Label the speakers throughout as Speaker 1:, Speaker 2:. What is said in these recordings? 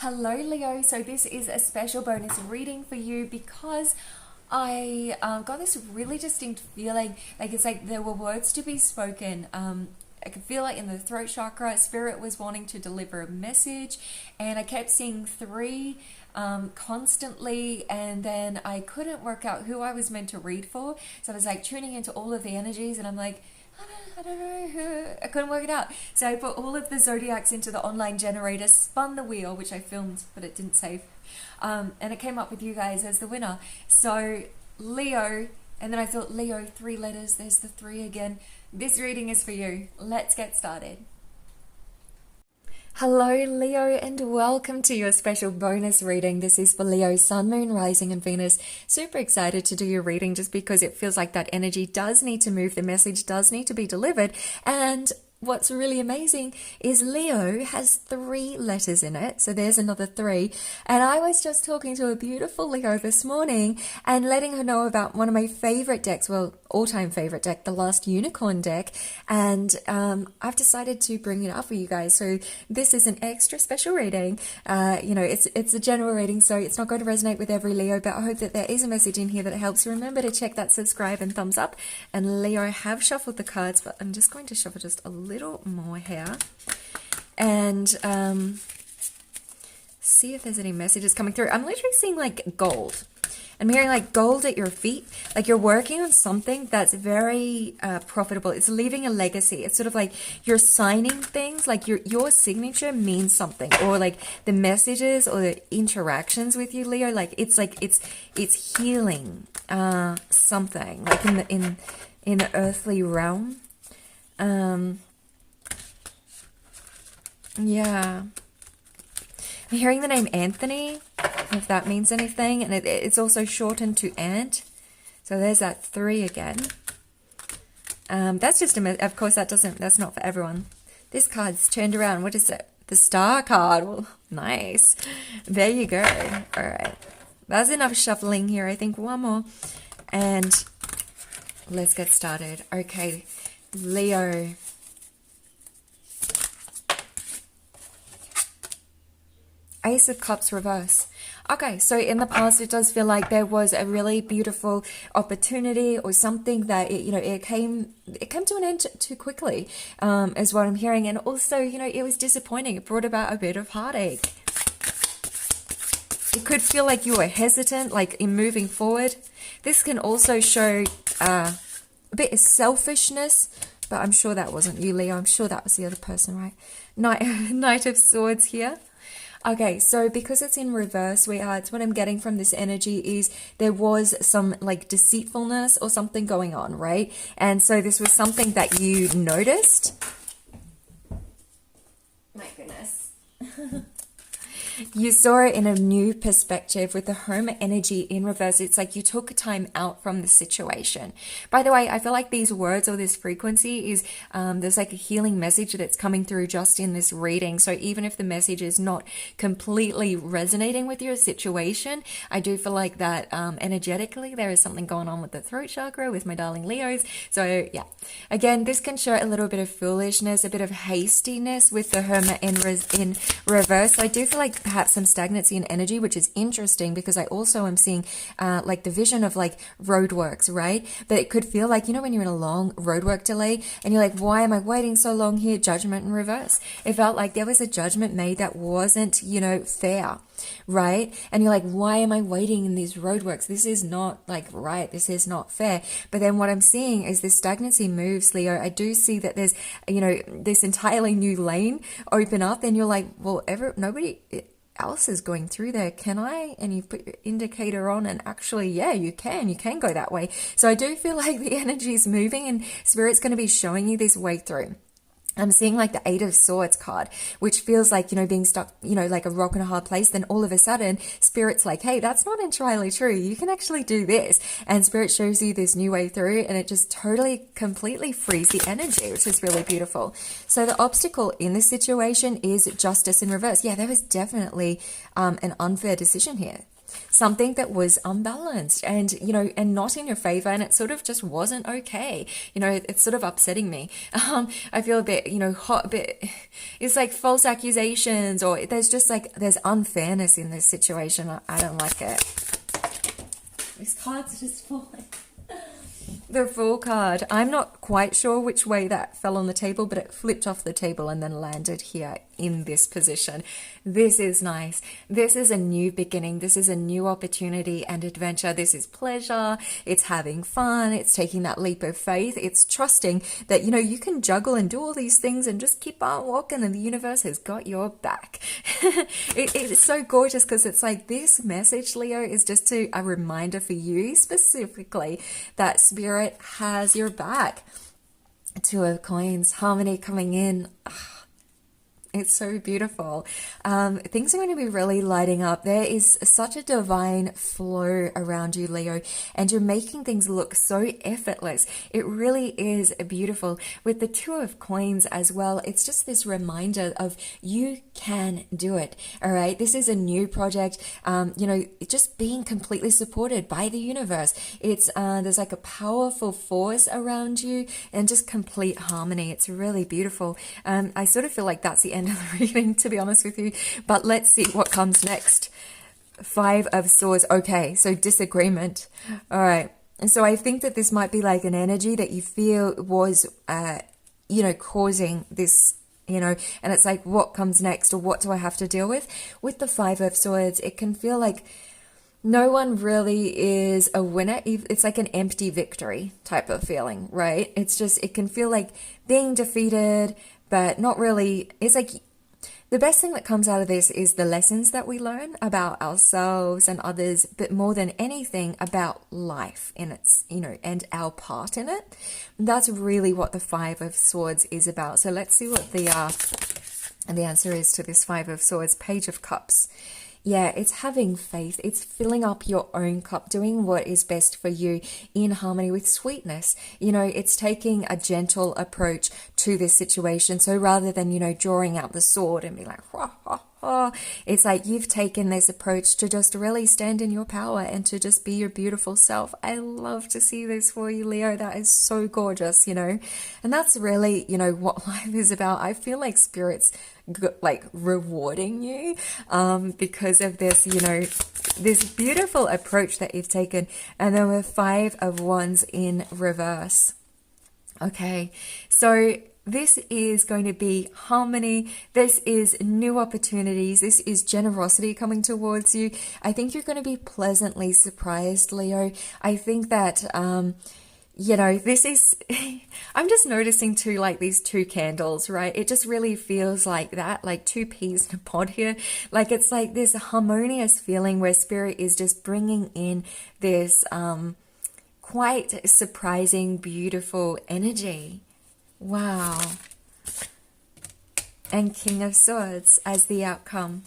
Speaker 1: Hello, Leo. So this is a special bonus reading for you because I got this really distinct feeling, like it's like there were words to be spoken. I could feel it in the throat chakra. Spirit was wanting to deliver a message, and I kept seeing three constantly, and then I couldn't work out who I was meant to read for. So I was like tuning into all of the energies, and I'm like, I don't know who. I couldn't work it out. So I put all of the zodiacs into the online generator, spun the wheel, which I filmed, but it didn't save. And it came up with you guys as the winner. So Leo, and then I thought, Leo, 3 letters, there's the 3 again. This reading is for you. Let's get started. Hello, Leo, and welcome to your special bonus reading. This is for Leo, Sun, Moon, Rising, and Venus. Super excited to do your reading just because it feels like that energy does need to move, the message does need to be delivered, and what's really amazing is Leo has 3 letters in it, so there's another 3. And I was just talking to a beautiful Leo this morning and letting her know about one of my favorite decks, well, all-time favorite deck, the Last Unicorn deck, and I've decided to bring it up for you guys. So this is an extra special reading. It's a general reading, so it's not going to resonate with every Leo, but I hope that there is a message in here that helps. Remember to check that subscribe and thumbs up. And Leo, I have shuffled the cards, but I'm just going to shuffle just a little more here and see if there's any messages coming through. I'm literally seeing like gold. I'm hearing like gold at your feet, like you're working on something that's very profitable. It's leaving a legacy. It's sort of like you're signing things, like your signature means something, or like the messages or the interactions with you, Leo, like it's healing something like in the earthly realm. Yeah. I'm hearing the name Anthony, if that means anything, and it's also shortened to Ant. So there's that 3 again. That's just of course that's not for everyone. This card's turned around. What is it? The Star card. Well, nice. There you go. All right. That's enough shuffling here. I think one more. And let's get started. Okay, Leo. Ace of Cups reverse. Okay, so in the past, it does feel like there was a really beautiful opportunity or something that it came to an end too quickly, is what I'm hearing, and also it was disappointing. It brought about a bit of heartache. It could feel like you were hesitant, like in moving forward. This can also show a bit of selfishness, but I'm sure that wasn't you, Leo. I'm sure that was the other person, right? Knight of Swords here. Okay, so because it's in reverse, sweethearts, what I'm getting from this energy is there was some like deceitfulness or something going on, right? And so this was something that you noticed. My goodness. You saw it in a new perspective with the Hermit energy in reverse. It's like you took time out from the situation. By the way, I feel like these words or this frequency is, there's like a healing message that's coming through just in this reading. So even if the message is not completely resonating with your situation, I do feel like that energetically there is something going on with the throat chakra, with my darling Leos. So yeah, again, this can show a little bit of foolishness, a bit of hastiness with the Hermit in reverse. So I do feel like perhaps some stagnancy in energy, which is interesting because I also am seeing like the vision of like roadworks, right? But it could feel like, when you're in a long roadwork delay and you're like, why am I waiting so long here? Judgment in reverse. It felt like there was a judgment made that wasn't, fair, right? And you're like, why am I waiting in these roadworks? This is not like right. This is not fair. But then what I'm seeing is this stagnancy moves, Leo. I do see that there's, this entirely new lane open up, and you're like, well, nobody else is going through there, can I? And you put your indicator on, and actually, yeah, you can go that way. So I do feel like the energy is moving, and Spirit's going to be showing you this way through. I'm seeing like the 8 of Swords card, which feels like, being stuck, like a rock in a hard place. Then all of a sudden, Spirit's like, hey, that's not entirely true. You can actually do this. And Spirit shows you this new way through, and it just totally, completely frees the energy, which is really beautiful. So the obstacle in this situation is justice in reverse. Yeah, there was definitely an unfair decision here. something that was unbalanced and, you know, and not in your favor. And it sort of just wasn't okay. You know, it's sort of upsetting me. I feel a bit, you know, hot, a bit, it's like false accusations, or there's just like, there's unfairness in this situation. I don't like it. These cards are just falling. The Fool card. I'm not quite sure which way that fell on the table, but it flipped off the table and then landed here in this position. This is nice. This is a new beginning. This is a new opportunity and adventure. This is pleasure. It's having fun. It's taking that leap of faith. It's trusting that, you know, you can juggle and do all these things and just keep on walking, and the universe has got your back. It's so gorgeous because it's like this message, Leo, is just a reminder for you specifically that Spirit has your back. Two of Coins, harmony coming in. It's so beautiful. Things are going to be really lighting up. There is such a divine flow around you, Leo, and you're making things look so effortless. It really is beautiful. With the Two of Coins as well, it's just this reminder of you can do it. All right. This is a new project. You know, just being completely supported by the universe. It's there's like a powerful force around you and just complete harmony. It's really beautiful. I sort of feel like that's the end of the reading, to be honest with you, but let's see what comes next. Five of Swords. Okay, so disagreement. All right, and so I think that this might be like an energy that you feel was you know, causing this, you know, and it's like, what comes next, or what do I have to deal with the Five of Swords? It can feel like no one really is a winner. It's like an empty victory type of feeling, right? It's just, it can feel like being defeated, but not really. It's like the best thing that comes out of this is the lessons that we learn about ourselves and others, but more than anything about life in its, you know, and our part in it. That's really what the Five of Swords is about. So let's see what the answer is to this Five of Swords. Page of Cups. Yeah, it's having faith. It's filling up your own cup, doing what is best for you in harmony with sweetness. You know, it's taking a gentle approach to this situation. So rather than, you know, drawing out the sword and be like, ha, ha, ha, it's like you've taken this approach to just really stand in your power and to just be your beautiful self. I love to see this for you, Leo. That is so gorgeous, you know, and that's really, you know, what life is about. I feel like Spirit's like rewarding you because of this, you know, this beautiful approach that you've taken. And then with Five of Wands in reverse. Okay, so this is going to be harmony. This is new opportunities. This is generosity coming towards you. I think you're going to be pleasantly surprised, Leo. I think that you know, this is, I'm just noticing too, like these two candles, right? It just really feels like that, like two peas in a pod here. Like it's like this harmonious feeling where Spirit is just bringing in this quite surprising, beautiful energy. Wow. And King of Swords as the outcome.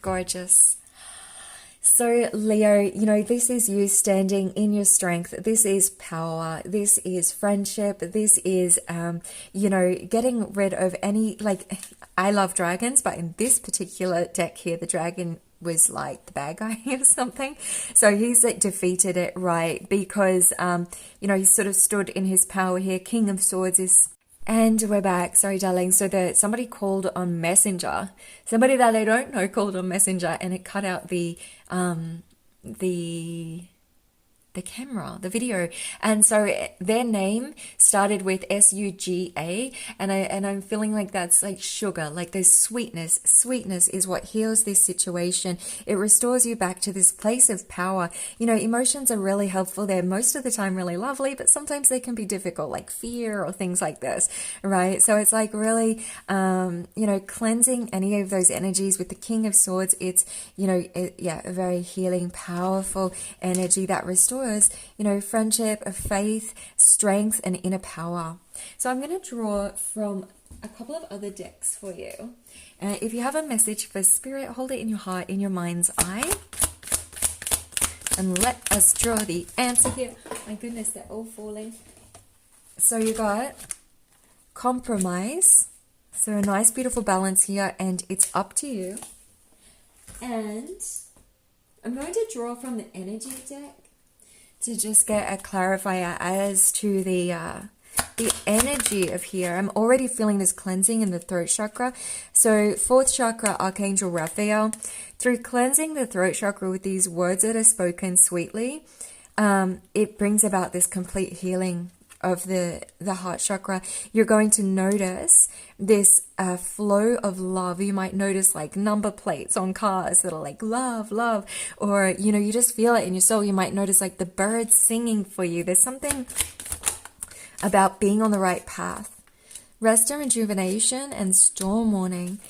Speaker 1: Gorgeous. So Leo, you know, this is you standing in your strength. This is power. This is friendship. This is, you know, getting rid of any, like, I love dragons, but in this particular deck here, the dragon was like the bad guy or something. So he's like defeated it, right? Because, you know, he sort of stood in his power here. King of Swords is... And we're back. Sorry, darling. So somebody called on Messenger. Somebody that I don't know called on Messenger, and it cut out the camera, the video. And so their name started with SUGA, and I'm feeling like that's like sugar, like there's sweetness. Sweetness is what heals this situation. It restores you back to this place of power. You know, emotions are really helpful. They're most of the time really lovely, but sometimes they can be difficult, like fear or things like this, right? So it's like really, you know, cleansing any of those energies with the King of Swords. It's, you know, yeah, a very healing, powerful energy that restores, you know, friendship, faith, strength, and inner power. So I'm going to draw from a couple of other decks for you. If you have a message for Spirit, hold it in your heart, in your mind's eye. And let us draw the answer here. My goodness, they're all falling. So you got compromise. So a nice, beautiful balance here, and it's up to you. And I'm going to draw from the energy deck to just get a clarifier as to the energy of here. I'm already feeling this cleansing in the throat chakra. So fourth chakra, Archangel Raphael, through cleansing the throat chakra with these words that are spoken sweetly, it brings about this complete healing of the heart chakra. You're going to notice this flow of love. You might notice like number plates on cars that are like love, love, or you just feel it in your soul. You might notice like the birds singing for you. There's something about being on the right path. Rest and rejuvenation and storm warning.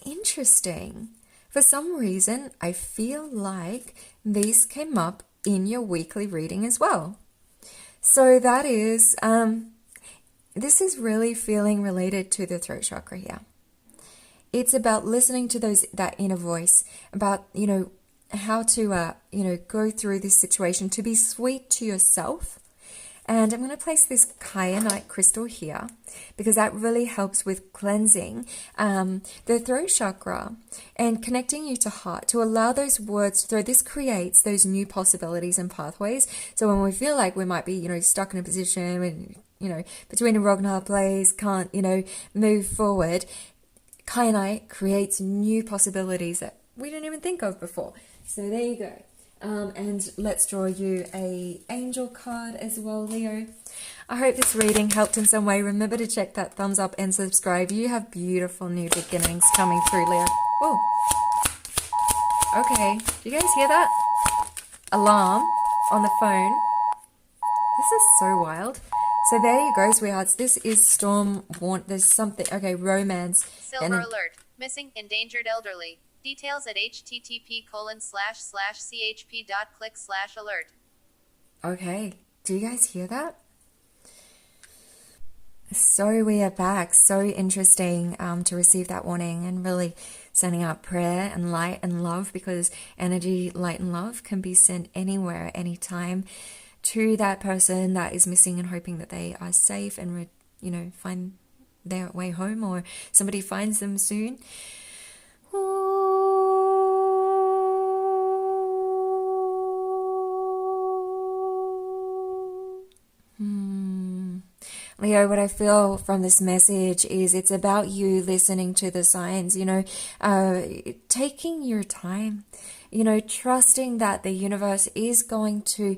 Speaker 1: Interesting. For some reason, I feel like these came up in your weekly reading as well. So that is, this is really feeling related to the throat chakra here. It's about listening to that inner voice, about, how to, go through this situation, to be sweet to yourself. And I'm going to place this kyanite crystal here because that really helps with cleansing the throat chakra and connecting you to heart, to allow those words to throw. This creates those new possibilities and pathways. So when we feel like we might be, stuck in a position, between a rock and a hard place, can't, move forward, kyanite creates new possibilities that we didn't even think of before. So there you go. And let's draw you a angel card as well, Leo. I hope this reading helped in some way. Remember to check that thumbs up and subscribe. You have beautiful new beginnings coming through, Leo. Whoa. Okay, do you guys hear that? Alarm on the phone. This is so wild. So there you go, sweethearts. This is storm warn. There's something. Okay, romance.
Speaker 2: Silver alert. Missing, endangered elderly. Details at http://chp.click/alert.
Speaker 1: Okay, do you guys hear that? So we are back. So interesting to receive that warning and really sending out prayer and light and love, because energy, light and love can be sent anywhere, anytime to that person that is missing, and hoping that they are safe and, find their way home, or somebody finds them soon. Leo, what I feel from this message is it's about you listening to the signs, taking your time, trusting that the universe is going to,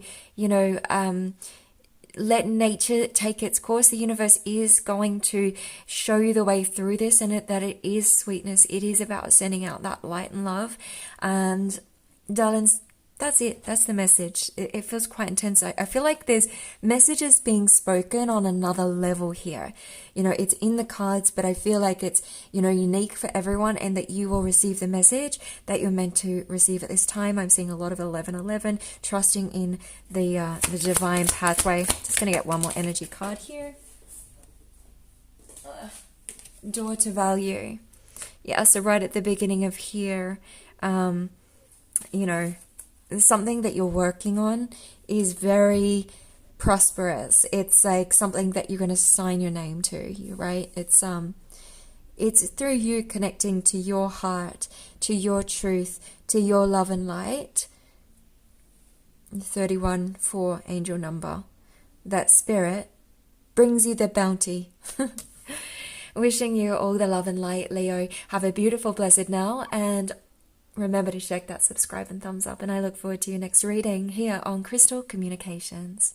Speaker 1: let nature take its course. The universe is going to show you the way through this, and that it is sweetness. It is about sending out that light and love. And darlings, that's it. That's the message. It feels quite intense. I feel like there's messages being spoken on another level here. It's in the cards, but I feel like it's, unique for everyone, and that you will receive the message that you're meant to receive at this time. I'm seeing a lot of 1111, trusting in the divine pathway. Just going to get one more energy card here. Door to value. Yeah, so right at the beginning of here, something that you're working on is very prosperous. It's like something that you're going to sign your name to, right? It's through you connecting to your heart, to your truth, to your love and light. 31-4 angel number. That spirit brings you the bounty. Wishing you all the love and light, Leo. Have a beautiful, blessed now, and remember to check that subscribe and thumbs up, and I look forward to your next reading here on Crystal Communications.